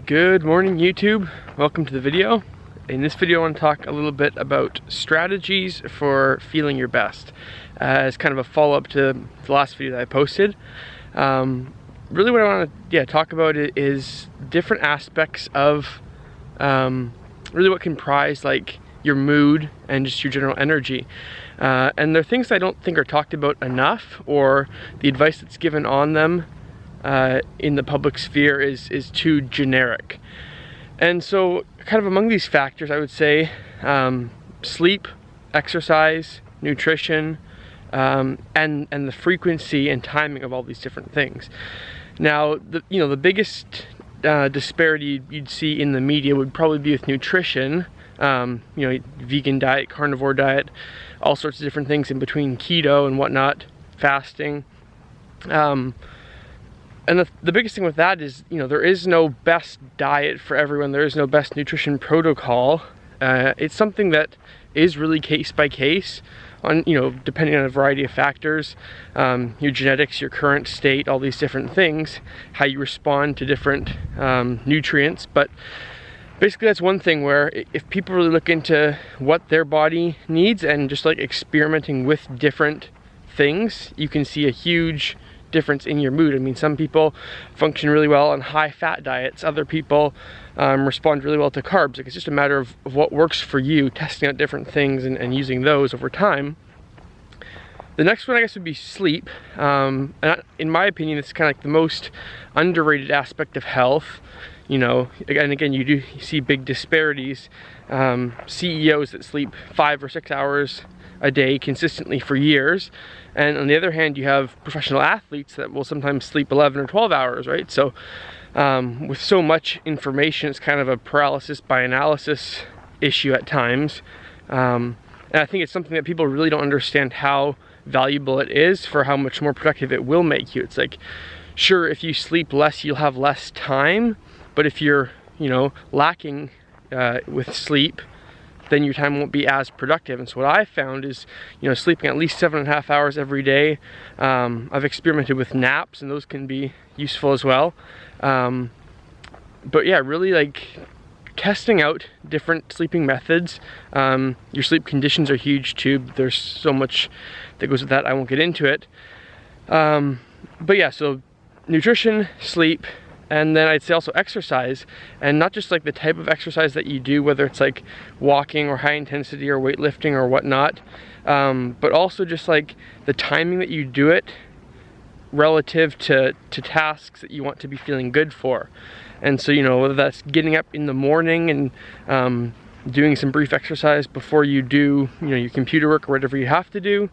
Good morning, YouTube. Welcome to the video. In this video I want to talk a little bit about strategies for feeling your best as kind of a follow-up to the last video that I posted. Really what I want to talk about is different aspects of really what comprise like your mood and just your general energy. And there are things I don't think are talked about enough, or the advice that's given on them in the public sphere is too generic. And so kind of among these factors I would say sleep, exercise, nutrition, and the frequency and timing of all these different things. Now the biggest disparity you'd see in the media would probably be with nutrition. Vegan diet, carnivore diet, all sorts of different things in between, keto and whatnot, fasting. And the biggest thing with that is, there is no best diet for everyone. There is no best nutrition protocol. It's something that is really case by case on, depending on a variety of factors, your genetics, your current state, all these different things, how you respond to different nutrients. But basically that's one thing where if people really look into what their body needs and just like experimenting with different things, you can see a huge difference in your mood. I mean, some people function really well on high fat diets, other people respond really well to carbs. Like, it's just a matter of what works for you, testing out different things and using those over time. The next one I guess would be sleep. And in my opinion, it's kind of like the most underrated aspect of health. Again, you do see big disparities. CEOs that sleep 5 or 6 hours a day consistently for years, and on the other hand you have professional athletes that will sometimes sleep 11 or 12 hours, right? So with so much information, it's kind of a paralysis by analysis issue at times, and I think it's something that people really don't understand how valuable it is for how much more productive it will make you. It's like, sure, if you sleep less you'll have less time, but if you're lacking with sleep, then your time won't be as productive. And so what I've found is, sleeping at least 7.5 hours every day. I've experimented with naps, and those can be useful as well. But yeah, really like testing out different sleeping methods. Your sleep conditions are huge too. There's so much that goes with that, I won't get into it. But yeah, so nutrition, sleep, and then I'd say also exercise, and not just like the type of exercise that you do, whether it's like walking or high intensity or weightlifting or whatnot, but also just like the timing that you do it relative to tasks that you want to be feeling good for. And so, whether that's getting up in the morning and doing some brief exercise before you do, your computer work or whatever you have to do,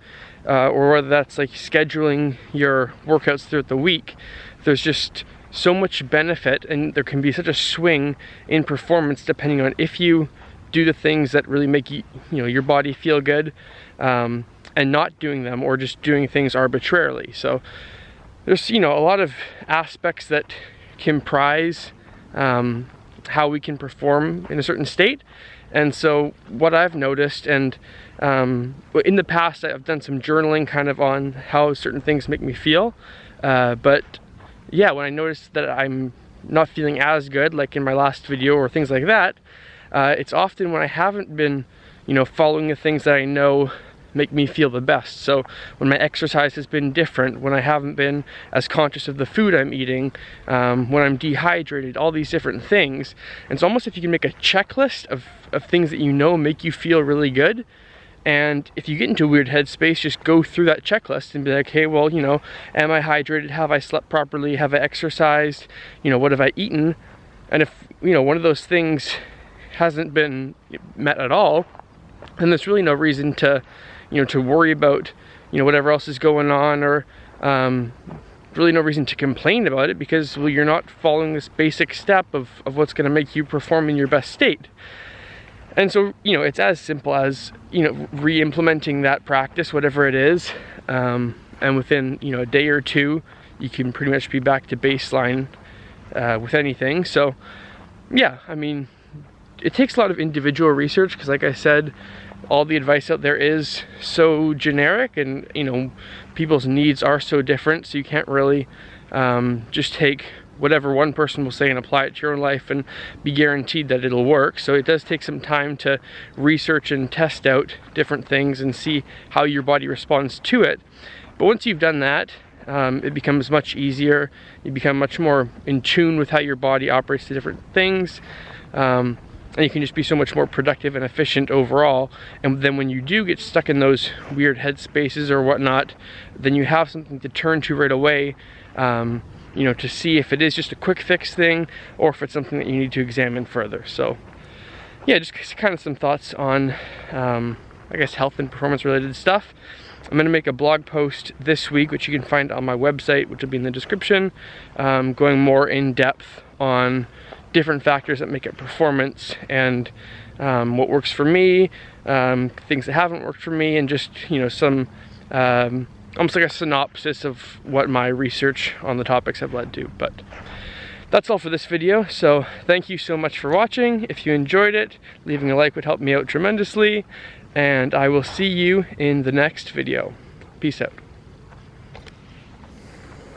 or whether that's like scheduling your workouts throughout the week. There's just so much benefit, and there can be such a swing in performance depending on if you do the things that really make you, your body feel good, and not doing them, or just doing things arbitrarily. So there's a lot of aspects that comprise how we can perform in a certain state. And so what I've noticed, and in the past I've done some journaling kind of on how certain things make me feel, but yeah, when I notice that I'm not feeling as good, like in my last video or things like that, it's often when I haven't been, following the things that I know make me feel the best. So when my exercise has been different, when I haven't been as conscious of the food I'm eating, when I'm dehydrated, all these different things. And it's almost if you can make a checklist of things that make you feel really good. And if you get into a weird headspace, just go through that checklist and be like, hey, well, am I hydrated? Have I slept properly? Have I exercised? What have I eaten? And if, one of those things hasn't been met at all, then there's really no reason to, to worry about, whatever else is going on, or really no reason to complain about it, because, well, you're not following this basic step of what's going to make you perform in your best state. And so, it's as simple as, re-implementing that practice, whatever it is, and within, a day or two, you can pretty much be back to baseline with anything. So, yeah, I mean, it takes a lot of individual research, because like I said, all the advice out there is so generic, and, people's needs are so different, so you can't really just take whatever one person will say and apply it to your own life and be guaranteed that it'll work. So it does take some time to research and test out different things and see how your body responds to it. But once you've done that, it becomes much easier. You become much more in tune with how your body operates to different things. And you can just be so much more productive and efficient overall. And then when you do get stuck in those weird head spaces or whatnot, then you have something to turn to right away, you know, to see if it is just a quick fix thing or if it's something that you need to examine further. So yeah, just kind of some thoughts on, I guess, health and performance related stuff. I'm going to make a blog post this week, which you can find on my website, which will be in the description, going more in depth on different factors that make up performance and what works for me, things that haven't worked for me, and just, you know, some almost like a synopsis of what my research on the topics have led to. But that's all for this video, so thank you so much for watching. If you enjoyed it, leaving a like would help me out tremendously, and I will see you in the next video. Peace out.